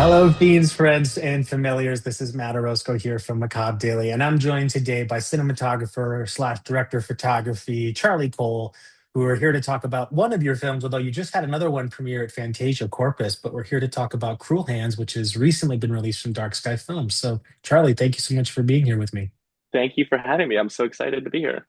Hello, fiends, friends, and familiars. This is Matt Orozco here from Macabre Daily, and I'm joined today by cinematographer slash director of photography Charlie Cole, who are here to talk about one of your films. Although you just had another one premiere at Fantasia Corpus, but we're here to talk about Cruel Hands, which has recently been released from Dark Sky Films. So, Charlie, thank you so much for being here with me. Thank you for having me. I'm so excited to be here.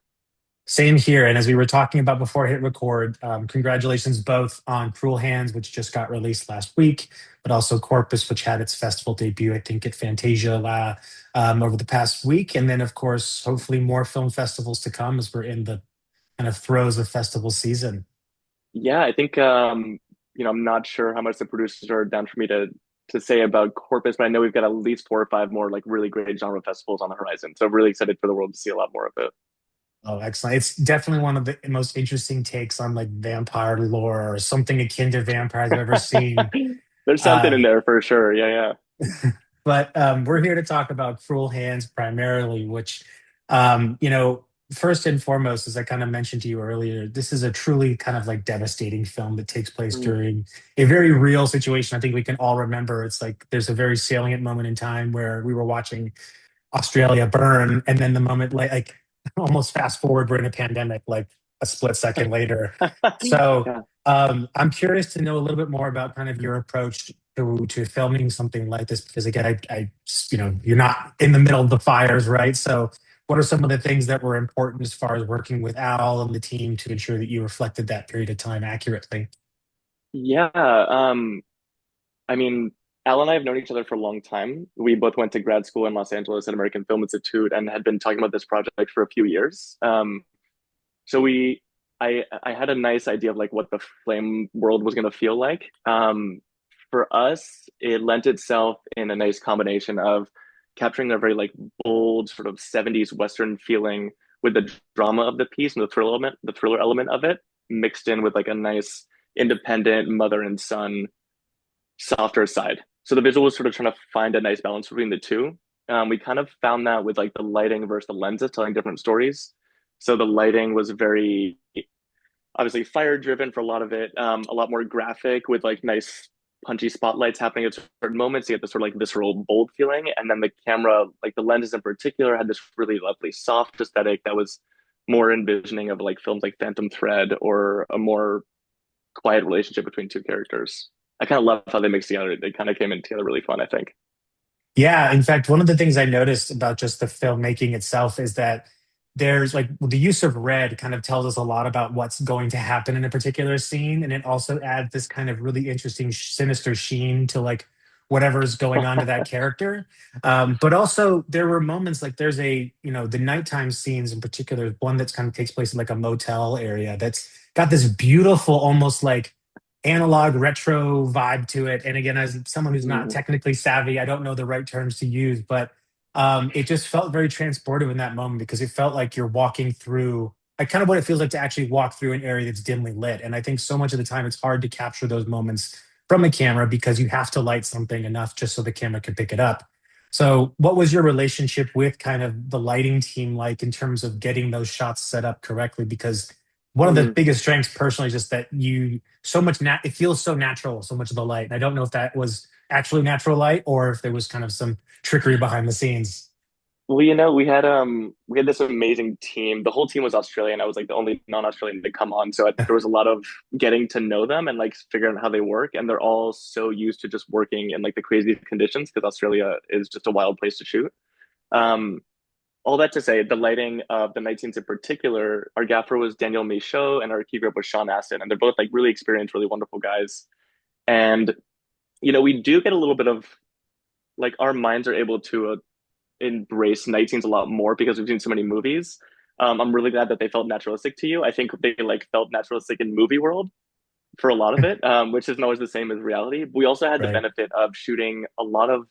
Same here. And as we were talking about before I hit record, congratulations both on Cruel Hands, which just got released last week, but also Corpus, which had its festival debut, I think, at Fantasia over the past week. And then, of course, hopefully more film festivals to come as we're in the kind of throes of festival season. Yeah, I think I'm not sure how much the producers are down for me to say about Corpus, but I know we've got at least four or five more like really great genre festivals on the horizon. So I'm really excited for the world to see a lot more of it. Oh, excellent. It's definitely one of the most interesting takes on like vampire lore or something akin to vampires I've ever seen. There's something Uh, in there for sure. Yeah, But we're here to talk about Cruel Hands primarily, which, first and foremost, as I kind of mentioned to you earlier, this is a truly kind of like devastating film that takes place yeah. during a very real situation. I think we can all remember. It's like there's a very salient moment in time where we were watching Australia burn, and then the moment like almost fast forward, we're in a pandemic, like a split second later. So Yeah. I'm curious to know a little bit more about kind of your approach to filming something like this, because again, you're not in the middle of the fires, right? So what are some of the things that were important as far as working with Al and the team to ensure that you reflected that period of time accurately? Yeah. I mean, Al and I have known each other for a long time. We both went to grad school in Los Angeles at American Film Institute and had been talking about this project for a few years. So I had a nice idea of like what the flame world was going to feel like. For us, it lent itself in a nice combination of capturing a very like bold sort of 70s Western feeling with the drama of the piece and the thriller element of it, mixed in with like a nice independent mother and son softer side. So the visual was sort of trying to find a nice balance between the two. We kind of found that with like the lighting versus the lenses telling different stories. So the lighting was very obviously fire driven for a lot of it, a lot more graphic with like nice punchy spotlights happening at certain moments to get this sort of like visceral, bold feeling. And then the camera, like the lenses in particular, had this really lovely soft aesthetic that was more envisioning of like films like Phantom Thread or a more quiet relationship between two characters. I kind of love how they mixed together. They kind of came in together really fun, I think. Yeah, in fact, one of the things I noticed about just the filmmaking itself is that there's like the use of red kind of tells us a lot about what's going to happen in a particular scene, and it also adds this kind of really interesting, sinister sheen to like whatever's going on to that character. But also, there were moments like there's the nighttime scenes in particular, one that's kind of takes place in like a motel area that's got this beautiful, almost like analog retro vibe to it. And again, as someone who's not Mhm. technically savvy, I don't know the right terms to use, but it just felt very transportive in that moment because it felt like you're walking through like kind of what it feels like to actually walk through an area that's dimly lit. And I think so much of the time it's hard to capture those moments from a camera because you have to light something enough just so the camera can pick it up. So, what was your relationship with kind of the lighting team like in terms of getting those shots set up correctly? Because one of the Mhm. biggest strengths personally is just that you so much it feels so natural, so much of the light. And I don't know if that was actually natural light or if there was kind of some trickery behind the scenes. Well, we had this amazing team. The whole team was Australian. I was like the only non-Australian to come on, so there was a lot of getting to know them and like figuring out how they work. And they're all so used to just working in like the crazy conditions because Australia is just a wild place to shoot. Um, all that to say, the lighting of the night scenes in particular, our gaffer was Daniel Michaud and our key grip was Sean Astin, and they're both like really experienced, really wonderful guys. And we do get a little bit of like our minds are able to embrace night scenes a lot more because we've seen so many movies. I'm really glad that they felt naturalistic to you. I think they like felt naturalistic in movie world for a lot of it, which isn't always the same as reality. But we also had the Right. benefit of shooting a lot of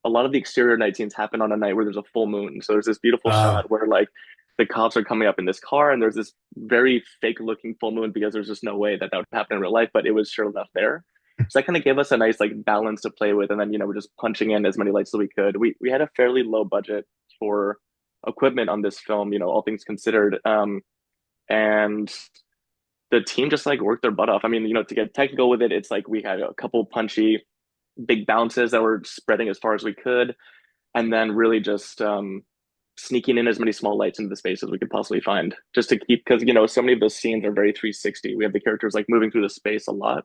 the exterior night scenes happen on a night where there's a full moon. So there's this beautiful Uh, shot where like the cops are coming up in this car and there's this very fake looking full moon because there's just no way that that would happen in real life, but it was sure enough there. So that kind of gave us a nice like balance to play with. And then, we're just punching in as many lights as we could. We had a fairly low budget for equipment on this film, all things considered. And the team just like worked their butt off. I mean, to get technical with it, it's like we had a couple punchy big bounces that were spreading as far as we could, and then really just sneaking in as many small lights into the space as we could possibly find, just to keep, because so many of those scenes are very 360. We have the characters like moving through the space a lot,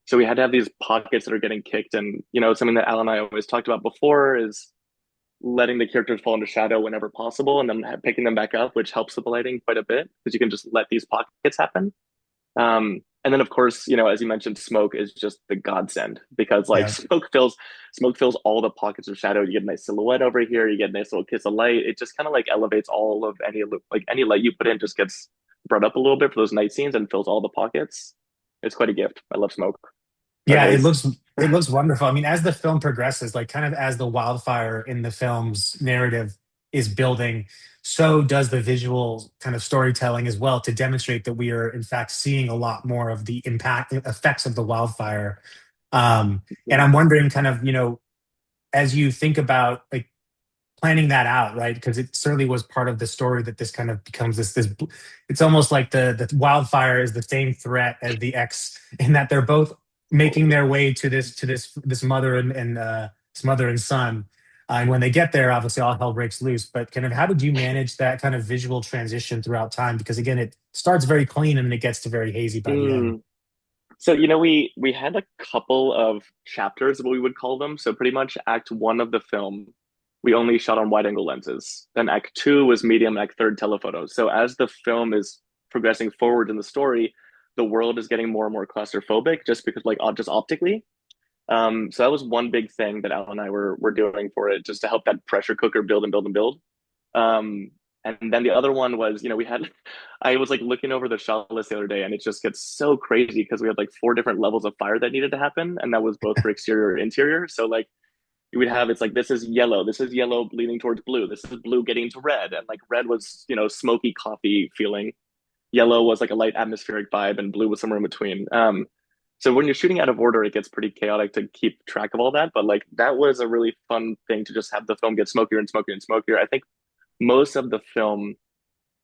so we had to have these pockets that are getting kicked. And something that Al and I always talked about before is letting the characters fall into shadow whenever possible, and then picking them back up, which helps with the lighting quite a bit because you can just let these pockets happen. And then of course, as you mentioned, smoke is just the godsend because like Yeah. smoke fills all the pockets of shadow. You get a nice silhouette over here, you get a nice little kiss of light. It just kind of like elevates all of any light you put in just gets brought up a little bit for those night scenes and fills all the pockets. It's quite a gift. I love smoke or Yeah, haze. it looks wonderful. I mean, as the film progresses, like kind of as the wildfire in the film's narrative is building, so does the visual kind of storytelling as well to demonstrate that we are in fact seeing a lot more of the impact effects of the wildfire. And Yeah. I'm wondering kind of, as you think about like planning that out, right? Because it certainly was part of the story that this kind of becomes this. It's almost like the wildfire is the same threat as the X, in that they're both making Totally. their way to this mother and this mother and son. And when they get there, obviously all hell breaks loose. But kind of how did you manage that kind of visual transition throughout time? Because again, it starts very clean and then it gets to very hazy by the end. Mm. So we had a couple of chapters, what we would call them. So pretty much Act One of the film, we only shot on wide angle lenses. Then Act Two was medium, and Act Third telephoto. So as the film is progressing forward in the story, the world is getting more and more claustrophobic, just because just optically. So that was one big thing that Al and I were doing for it, just to help that pressure cooker build and build and build. Um, and then the other one was, we had, I was like looking over the shot list the other day, and it just gets so crazy because we had like four different levels of fire that needed to happen, and that was both for exterior and interior. So like you would have, it's like this is yellow leaning towards blue, this is blue getting to red, and like red was smoky coffee feeling, yellow was like a light atmospheric vibe, and blue was somewhere in between. So when you're shooting out of order, it gets pretty chaotic to keep track of all that. But like that was a really fun thing to just have the film get smokier and smokier and smokier. I think most of the film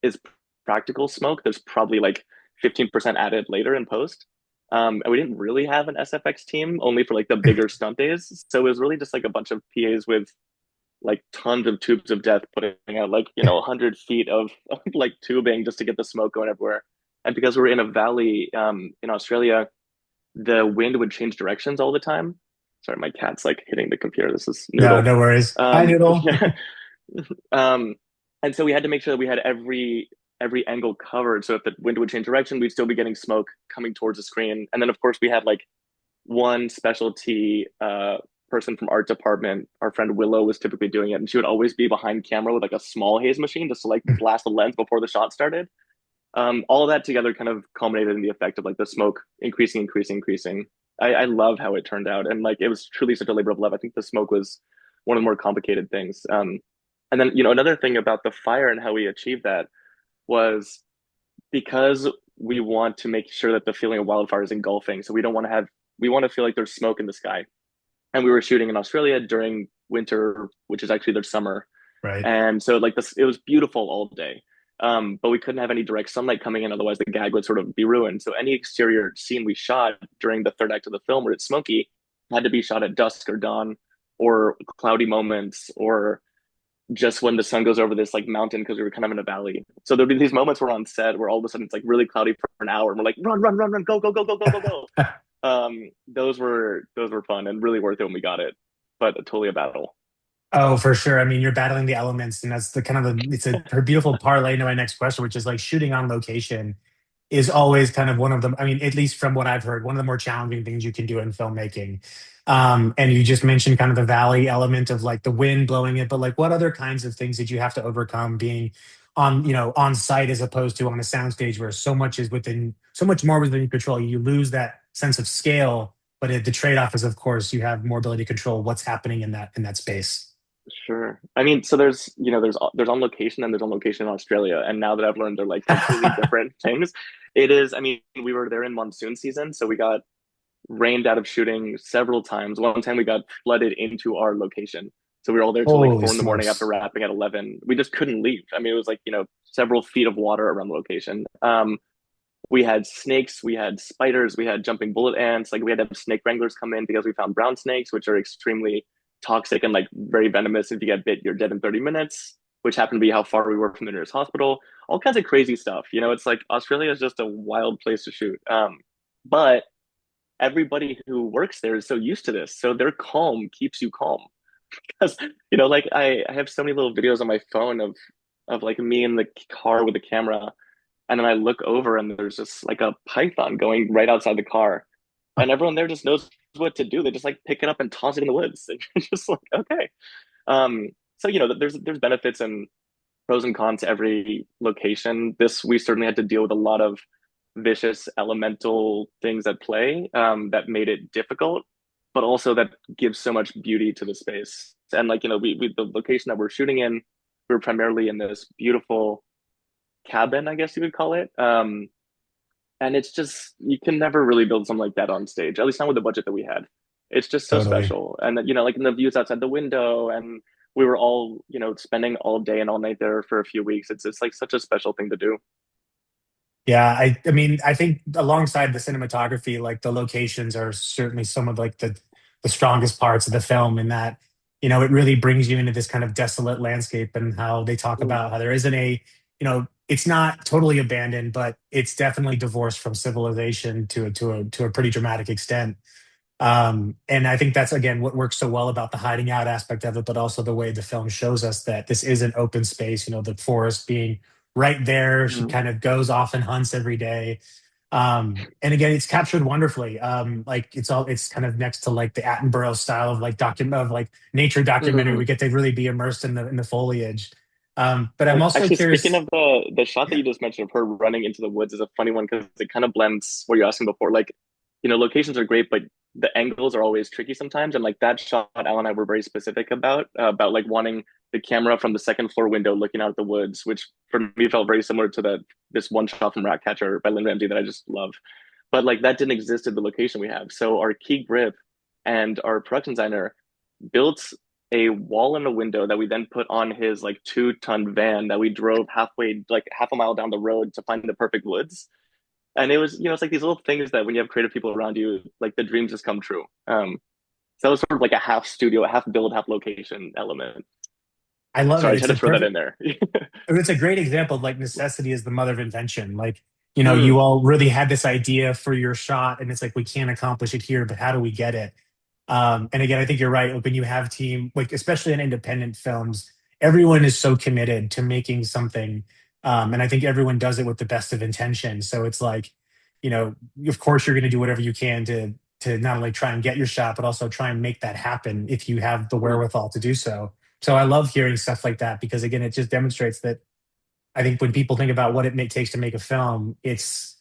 is practical smoke. There's probably like 15% added later in post. And we didn't really have an SFX team, only for like the bigger stunt days. So it was really just like a bunch of PAs with like tons of tubes of death putting out like, 100 feet of like tubing just to get the smoke going everywhere. And because we were in a valley in Australia, the wind would change directions all the time. Sorry, my cat's like hitting the computer. This is No, Noodle. no worries. Hi, Noodle. Yeah. Um, and so we had to make sure that we had every angle covered. So if the wind would change direction, we'd still be getting smoke coming towards the screen. And then of course we had like one specialty person from art department. Our friend Willow was typically doing it, and she would always be behind camera with like a small haze machine just to like blast the lens before the shot started. All of that together kind of culminated in the effect of like the smoke increasing, increasing, increasing. I love how it turned out, and like it was truly such a labor of love. I think the smoke was one of the more complicated things. And then another thing about the fire and how we achieved that was because we want to make sure that the feeling of wildfire is engulfing. So we want to feel like there's smoke in the sky. And we were shooting in Australia during winter, which is actually their summer, Right. and so like this, it was beautiful all day. But we couldn't have any direct sunlight coming in, otherwise the gag would sort of be ruined. So any exterior scene we shot during the third act of the film where it's smoky had to be shot at dusk or dawn or cloudy moments or just when the sun goes over this like mountain because we were kind of in a valley. So there'd be these moments where on set where all of a sudden it's like really cloudy for an hour and we're like run, run, run, run, go, go, go, go, go, go, go. Those were fun and really worth it when we got it, but totally a battle. Oh, for sure. I mean, you're battling the elements, and that's the kind of it's a beautiful parlay into my next question, which is like shooting on location is always kind of one of them. I mean, at least from what I've heard, one of the more challenging things you can do in filmmaking. And you just mentioned kind of the valley element of like the wind blowing it, but like what other kinds of things did you have to overcome being on, on site as opposed to on a soundstage where so much more within your control. You lose that sense of scale, but the trade-off is, of course, you have more ability to control what's happening in that space. Sure. I mean, so there's on location and there's on location in Australia, and now that I've learned they're like completely different things. It is. I mean, we were there in monsoon season, so we got rained out of shooting several times. One time we got flooded into our location, so we were all there till like Holy 4 in the morning after smokes. wrapping at 11. We just couldn't leave. I mean, it was like several feet of water around the location. We had snakes, we had spiders, we had jumping bullet ants. Like we had to have snake wranglers come in because we found brown snakes, which are extremely toxic and like very venomous. If you get bit, you're dead in 30 minutes, which happened to be how far we were from the nearest hospital. All kinds of crazy stuff. You know, it's like Australia is just a wild place to shoot. But everybody who works there is so used to this. So their calm keeps you calm. Because, like I have so many little videos on my phone of like me in the car with the camera, and then I look over and there's just like a python going right outside the car. And everyone there just knows what to do. They just like pick it up and toss it in the woods. And you're just like, okay. Um, so there's benefits and pros and cons to every location. This we certainly had to deal with a lot of vicious elemental things at play that made it difficult, but also that gives so much beauty to the space. And like we the location that we're shooting in, we were primarily in this beautiful cabin, I guess you would call it. And it's just you can never really build something like that on stage, at least not with the budget that we had. It's just so Totally. special. And like in the views outside the window, and we were all, spending all day and all night there for a few weeks. It's like such a special thing to do. Yeah, I mean, I think alongside the cinematography, like the locations are certainly some of like the strongest parts of the film in that, it really brings you into this kind of desolate landscape and how they talk Mm, about how there isn't it's not totally abandoned, but it's definitely divorced from civilization to a pretty dramatic extent. And I think that's again what works so well about the hiding out aspect of it, but also the way the film shows us that this is an open space, the forest being right there. She mm, kind of goes off and hunts every day. And again, it's captured wonderfully. Like it's kind of next to like the Attenborough style of like document of like nature documentary. We mm. get to really be immersed in the foliage. But I'm also Actually, speaking curious. of the shot that Yeah, you just mentioned of her running into the woods is a funny one because it kind of blends what you're asking before. Like, locations are great, but the angles are always tricky sometimes. And like that shot, Al and I were very specific about like wanting the camera from the second floor window looking out at the woods, which for me felt very similar to this one shot from Ratcatcher by Lynn Ramsey that I just love. But like that didn't exist at the location we have. So our key grip and our production designer built a wall and a window that we then put on his like 2-ton van that we drove halfway, like half a mile down the road to find the perfect woods. And it was, it's like these little things that when you have creative people around you, like the dreams just come true. So that was sort of like a half studio, a half build, half location element. I love Sorry, it. I just It's had a to throw that perfect. in there. It's a great example of like necessity is the mother of invention. Like, you Mm, all really had this idea for your shot, and it's like we can't accomplish it here, but how do we get it? And again, I think you're right. Like when you have team, like especially in independent films, everyone is so committed to making something, and I think everyone does it with the best of intention. So it's like, you know, of course you're going to do whatever you can to not only try and get your shot, but also try and make that happen if you have the mm, wherewithal to do so. So I love hearing stuff like that because again, it just demonstrates that I think when people think about what it takes to make a film, it's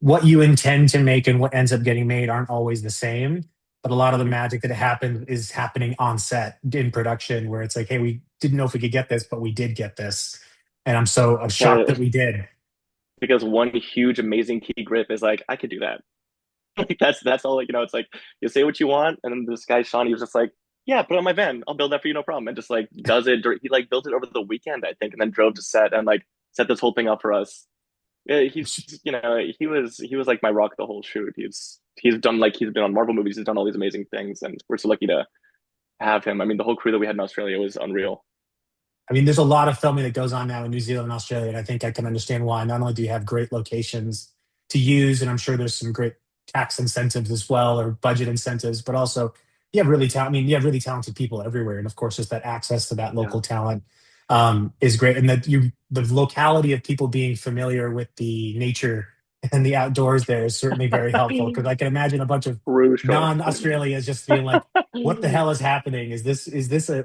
what you intend to make and what ends up getting made aren't always the same. But a lot of the mm. magic that happened is happening on set in production, where it's like, hey, we didn't know if we could get this, but we did get this, and I'm so shocked that we did. Because one huge amazing key grip is like I could do that. Like that's all. Like it's like you say what you want, and then this guy Sean, he was just like, "Yeah, put it on my van. I'll build that for you, no problem." And just like does it. He like built it over the weekend, I think, and then drove to set and like set this whole thing up for us. Yeah, he was like my rock the whole shoot. He's done like he's been on Marvel movies. He's done all these amazing things, and we're so lucky to have him. I mean, the whole crew that we had in Australia was unreal. I mean, there's a lot of filming that goes on now in New Zealand and Australia, and I think I can understand why. Not only do you have great locations to use, and I'm sure there's some great tax incentives as well, or budget incentives, but also you have really talented people everywhere, and of course, just that access to that Yeah. local talent is great, and the locality of people being familiar with the nature and the outdoors there is certainly very helpful because I can imagine a bunch of Crucial. non-Australians just being like, what the hell is happening?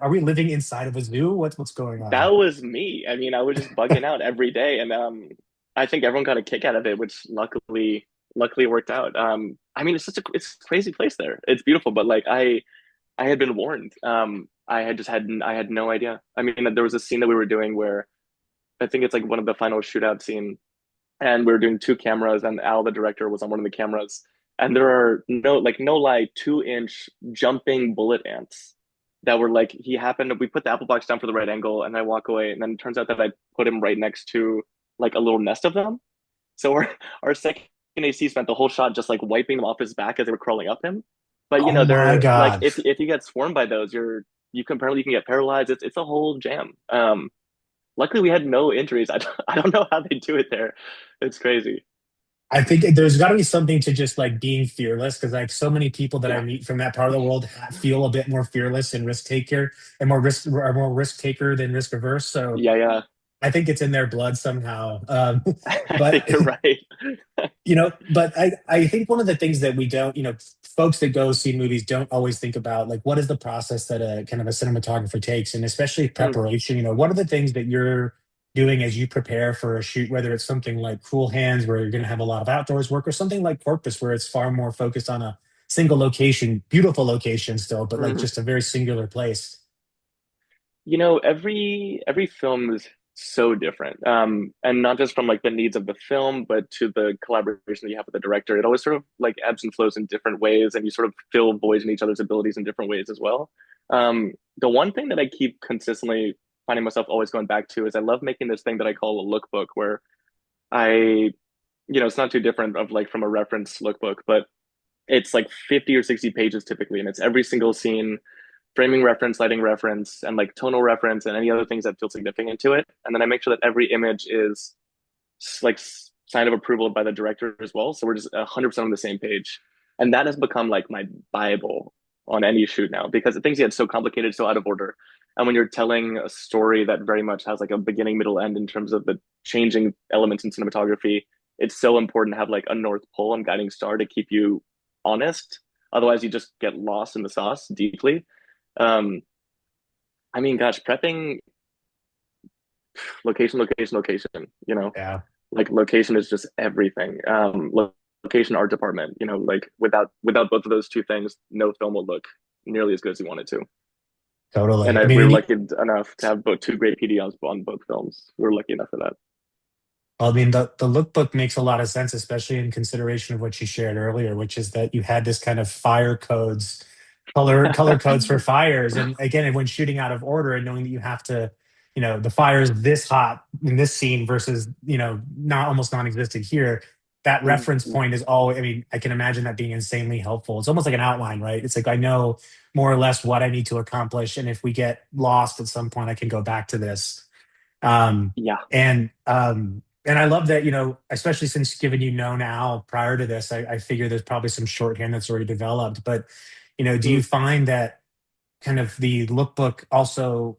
Are we living inside of a zoo? What's going That on? was me. I mean, I was just bugging out every day, and I think everyone got a kick out of it, which luckily worked out. I mean, it's a crazy place there. It's beautiful, but like I had been warned. I had no idea. I mean, there was a scene that we were doing where I think it's like one of the final shootout scene, and we were doing two cameras, and Al, the director, was on one of the cameras, and there are no lie, 2-inch jumping bullet ants that were like he happened. We put the apple box down for the right angle, and I walk away, and then it turns out that I put him right next to like a little nest of them. So our second AC spent the whole shot just like wiping them off his back as they were crawling up him. But Oh my they're like God. if you get swarmed by those, you can get paralyzed. It's a whole jam. Luckily we had no injuries. I don't know how they do it there. It's crazy. I think there's got to be something to just like being fearless because like so many people that I Yeah. meet from that part of the world feel a bit more fearless and risk taker and more risk are more risk taker than risk averse. So Yeah, yeah. I think it's in their blood somehow. I But think you're right. but I think one of the things that we don't, folks that go see movies don't always think about like what is the process that a kind of a cinematographer takes, and especially Mm, preparation. What are the things that you're doing as you prepare for a shoot, whether it's something like Cruel Hands, where you're going to have a lot of outdoors work, or something like Corpus, where it's far more focused on a single location, beautiful location still, but like mhm. just a very singular place. Every film is so different. And not just from like the needs of the film, but to the collaboration that you have with the director. It always sort of like ebbs and flows in different ways, and you sort of fill voids in each other's abilities in different ways as well. The one thing that I keep consistently finding myself always going back to is I love making this thing that I call a lookbook, where it's not too different of like from a reference lookbook, but it's like 50 or 60 pages typically, and it's every single scene, framing reference, lighting reference, and like tonal reference, and any other things that feel significant to it. And then I make sure that every image is like sign of approval by the director as well. So we're just 100% on the same page. And that has become like my Bible on any shoot now because the things get so complicated, so out of order. And when you're telling a story that very much has like a beginning, middle, end in terms of the changing elements in cinematography, it's so important to have like a North Pole and guiding star to keep you honest. Otherwise, you just get lost in the sauce deeply. Um, gosh, prepping location, location, location, Yeah. like location is just everything. Location art department, like without both of those two things, no film will look nearly as good as we want it to. And Totally. I we mean, were and lucky enough to have both two great PDs on both films. We were lucky enough for that. well, I mean, the lookbook makes a lot of sense, especially in consideration of what you shared earlier, which is that you had this kind of fire codes, color codes for fires. And again, when shooting out of order and knowing that you have to, the fire is this hot in this scene versus, not almost non-existent here, that reference Mhm. point is all, I mean, I can imagine that being insanely helpful. It's almost like an outline, right? It's like I know more or less what I need to accomplish. And if we get lost at some point, I can go back to this. Um, Yeah. and I love that, especially since given now prior to this, I figure there's probably some shorthand that's already developed. But, do you Mm. find that kind of the lookbook also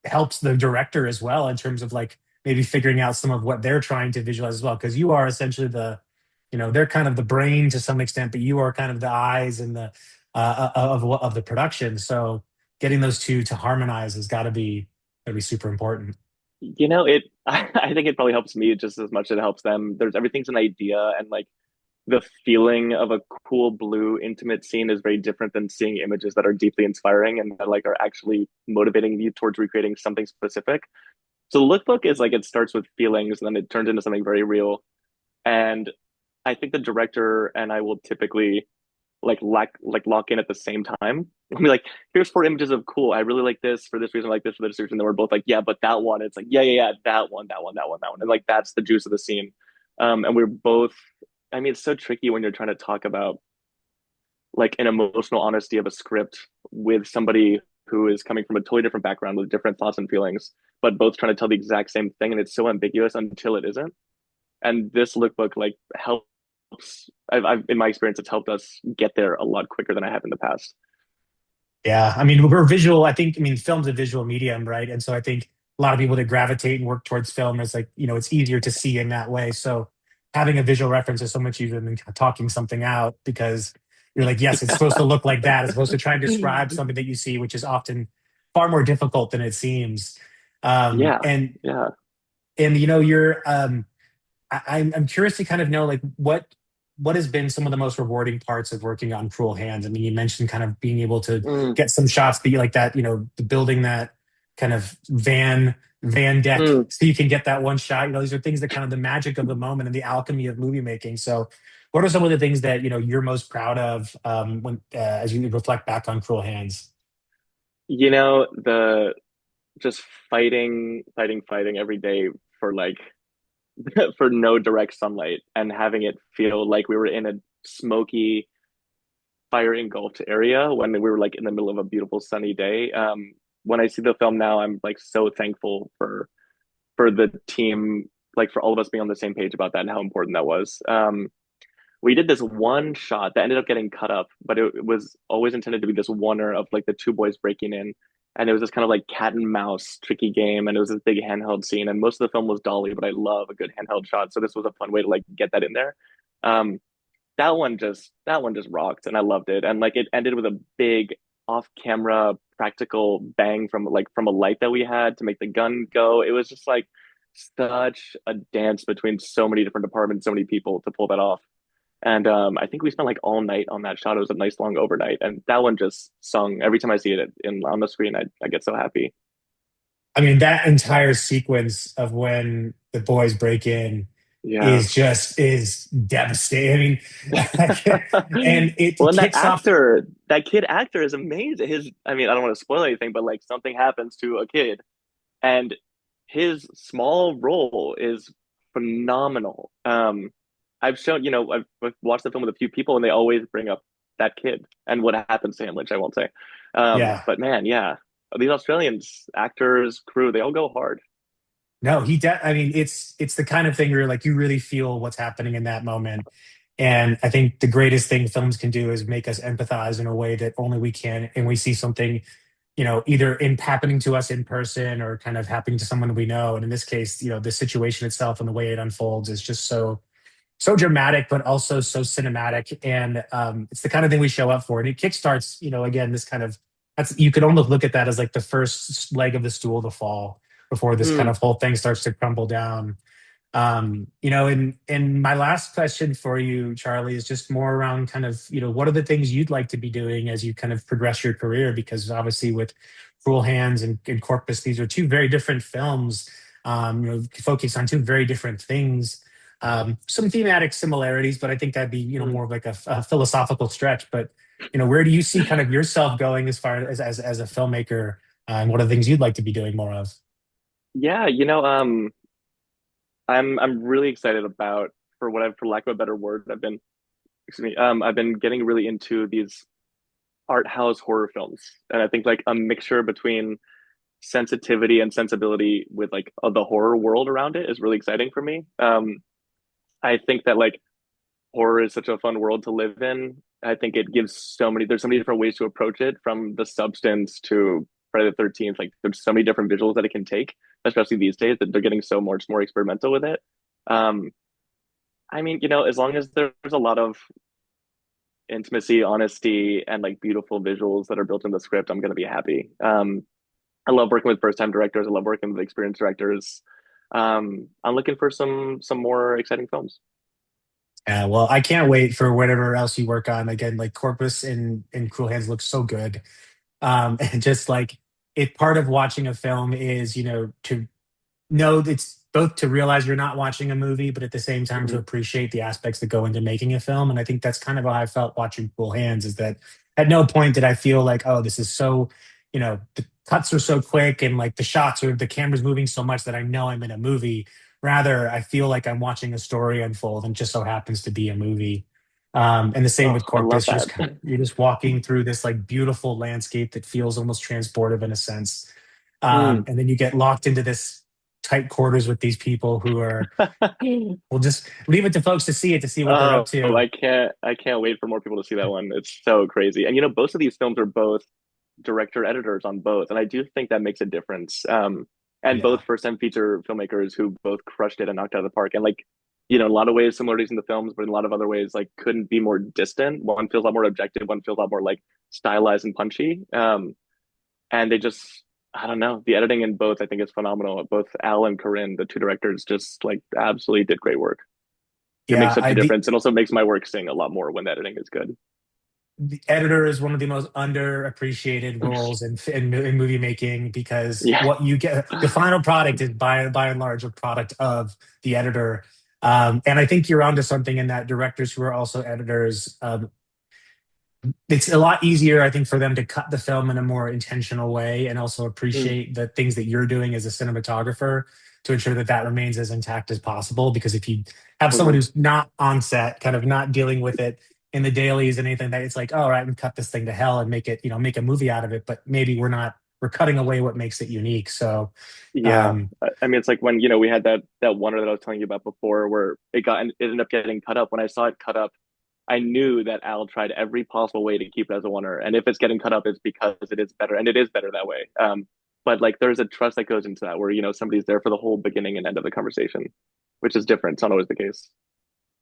helps the director as well in terms of like maybe figuring out some of what they're trying to visualize as well? Because you are essentially they're kind of the brain to some extent, but you are kind of the eyes and the of the production. So getting those two to harmonize has got to be super important. I think it probably helps me just as much as it helps them. There's everything's an idea, and like the feeling of a cool blue intimate scene is very different than seeing images that are deeply inspiring and that like are actually motivating you towards recreating something specific. So the lookbook is like it starts with feelings and then it turns into something very real. And I think the director and I will typically lock in at the same time. We'll be like, here's four images of cool. I really like this for this reason, I like this for this reason. And then we're both like, yeah, but that one. It's like, yeah, yeah, yeah, that one, that one, that one, that one. And like that's the juice of the scene. And we're both it's so tricky when you're trying to talk about like an emotional honesty of a script with somebody who is coming from a totally different background with different thoughts and feelings, but both trying to tell the exact same thing. And it's so ambiguous until it isn't. And this lookbook like helps. I've in my experience, it's helped us get there a lot quicker than I have in the past. Yeah, I mean, we're visual. I mean, film's a visual medium, right? And so I think a lot of people that gravitate and work towards film is like, it's easier to see in that way. So having a visual reference is so much easier than talking something out because you're like, yes, it's supposed to look like that. It's supposed to try and describe something that you see, which is often far more difficult than it seems. Um, Yeah, and yeah. and you're I'm curious to kind of know like what has been some of the most rewarding parts of working on Cruel Hands. I mean, you mentioned kind of being able to Mm, get some shots, be like that, the building that kind of van deck, mm. so you can get that one shot. These are things that kind of the magic of the moment and the alchemy of movie making. So, what are some of the things that you're most proud of when as you reflect back on Cruel Hands? The just fighting every day for like for no direct sunlight and having it feel like we were in a smoky, fire engulfed area when we were like in the middle of a beautiful sunny day. When I see the film now, I'm like so thankful for the team, like for all of us being on the same page about that and how important that was. We did this one shot that ended up getting cut up, but it was always intended to be this oneer of like the two boys breaking in. And it was this kind of like cat and mouse tricky game. And it was this big handheld scene. And most of the film was dolly, but I love a good handheld shot. So this was a fun way to like get that in there. Um, that one just rocked and I loved it. And like it ended with a big off camera practical bang from a light that we had to make the gun go. It was just like such a dance between so many different departments, so many people to pull that off. And I think we spent like all night on that shot. It was a nice long overnight, and that one just sung every time I see it in on the screen. I get so happy. I mean, that entire sequence of when the boys break in Yeah. is devastating. I mean, and Well, it and that kicks off. actor, that kid actor is amazing. I mean, I don't want to spoil anything, but like something happens to a kid, and his small role is phenomenal. I've watched the film with a few people, and they always bring up that kid and what happens to him, which I won't say. Yeah, But man, yeah, these Australians, actors, crew, they all go hard. no, I mean, it's the kind of thing where like you really feel what's happening in that moment. And I think the greatest thing films can do is make us empathize in a way that only we can. And we see something, either in happening to us in person or kind of happening to someone we know. And in this case, the situation itself and the way it unfolds is just so dramatic, but also so cinematic. And it's the kind of thing we show up for. And it kickstarts, again, this kind of that's you could almost look at that as like the first leg of the stool to fall before this kind Mm, of whole thing starts to crumble down. And my last question for you, Charlie, is just more around kind of, what are the things you'd like to be doing as you kind of progress your career? Because obviously with Cruel Hands and Corpus, these are two very different films, focus on two very different things. Some thematic similarities, but I think that'd be, mm. more of like a philosophical stretch. But, where do you see kind of yourself going as far as a filmmaker? And what are the things you'd like to be doing more of? Yeah, I'm really excited about for lack of a better word, I've been getting really into these art house horror films, and I think like a mixture between sensitivity and sensibility with like the horror world around it is really exciting for me. I think that like horror is such a fun world to live in. I think it gives there's so many different ways to approach it, from the substance to Friday the 13th. Like there's so many different visuals that it can take, especially these days that they're getting so much more experimental with it. Um, I mean, as long as there's a lot of intimacy, honesty, and like beautiful visuals that are built in the script, I'm gonna be happy. I love working with first time directors. I love working with experienced directors. I'm looking for some more exciting films. Yeah, well, I can't wait for whatever else you work on. Again, like Corpus and Cruel Hands look so good. And just like it, part of watching a film is, to know it's both to realize you're not watching a movie, but at the same time to Mm-hmm. appreciate the aspects that go into making a film. And I think that's kind of how I felt watching Cool Hands, is that at no point did I feel like, oh, this is so, the cuts are so quick and like the camera's moving so much that I know I'm in a movie. Rather, I feel like I'm watching a story unfold and just so happens to be a movie. And the same Oh, with I love Corpus. that. You're just walking through this like beautiful landscape that feels almost transportive in a sense. Mm. And then you get locked into this tight quarters with these people who are, we'll just leave it to folks to see it, to see what they're up Oh, to. I can't wait for more people to see that one. It's so crazy. And both of these films are both director editors on both, and I do think that makes a difference. And both Yeah. first time feature filmmakers who both crushed it and knocked it out of the park. And like, in a lot of ways similarities in the films, but in a lot of other ways like couldn't be more distant. One feels a lot more objective, one feels a lot more like stylized and punchy. And they just I don't know. The editing in both I think is phenomenal. Both Al and Corinne, the two directors, just like absolutely did great work. It makes Yeah. such a difference. It also makes my work sing a lot more when the editing is good. The editor is one of the most underappreciated roles in movie making, because Yeah. what you get, the final product is by and large a product of the editor. And I think you're onto something in that directors who are also editors, it's a lot easier, I think, for them to cut the film in a more intentional way and also Mm, appreciate the things that you're doing as a cinematographer. to ensure that that remains as intact as possible. Because if you have someone Mhm. who's not on set, kind of not dealing with it in the dailies and anything, that it's like, oh, all right, we cut this thing to hell and make it, make a movie out of it, but maybe we're cutting away what makes it unique. So Yeah. um, I mean, it's like when, we had that one that I was telling you about before where it ended up getting cut up. When I saw it cut up, I knew that Al tried every possible way to keep it as a oneer. And if it's getting cut up, it's because it is better, and it is better that way. But like there's a trust that goes into that where, somebody's there for the whole beginning and end of the conversation, which is different. It's not always the case.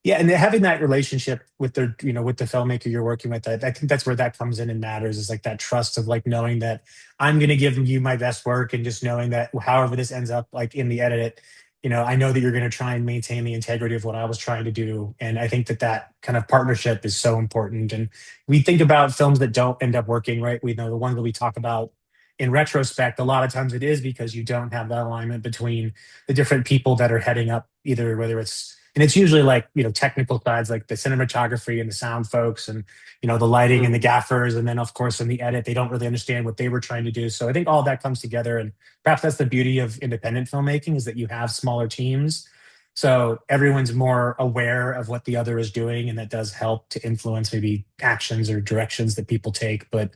yeah, and having that relationship with the with the filmmaker you're working with, I think that's where that comes in and matters, is like that trust of like knowing that I'm going to give you my best work, and just knowing that however this ends up like in the edit, I know that you're going to try and maintain the integrity of what I was trying to do. And I think that that kind of partnership is so important. And we think about films that don't end up working, right? We know the ones that we talk about in retrospect, a lot of times it is because you don't have that alignment between the different people that are heading up, either whether it's, and it's usually like, technical sides like the cinematography and the sound folks, and the lighting and the Mm. gaffers, and then of course in the edit they don't really understand what they were trying to do. So I think all that comes together, and perhaps that's the beauty of independent filmmaking, is that you have smaller teams, so everyone's more aware of what the other is doing, and that does help to influence maybe actions or directions that people take. But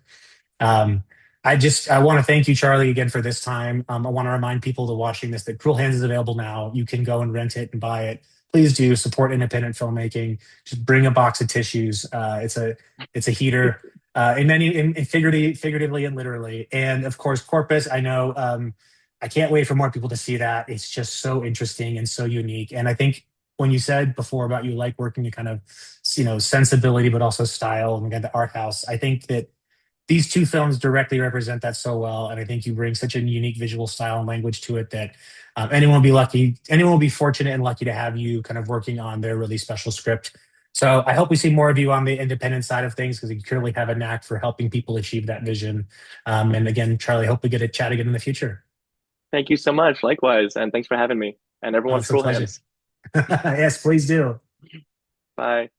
um, I want to thank you, Charlie, again for this time. I want to remind people to watching this that Cruel Hands is available now. You can go and rent it and buy it. Please do support independent filmmaking. Just bring a box of tissues. It's a heater, in figuratively and literally. And of course, Corpus. I know. I can't wait for more people to see that. It's just so interesting and so unique. And I think when you said before about you like working in kind of sensibility, but also style, and again the art house, I think that these two films directly represent that so well. And I think you bring such a unique visual style and language to it that anyone will be fortunate and lucky to have you kind of working on their really special script. So I hope we see more of you on the independent side of things, because you clearly have a knack for helping people achieve that vision. And again, Charlie, hope we get to chat again in the future. Thank you so much. Likewise. And thanks for having me. And Oh, everyone's it's a cool pleasure. hands. Yes, please do. Bye.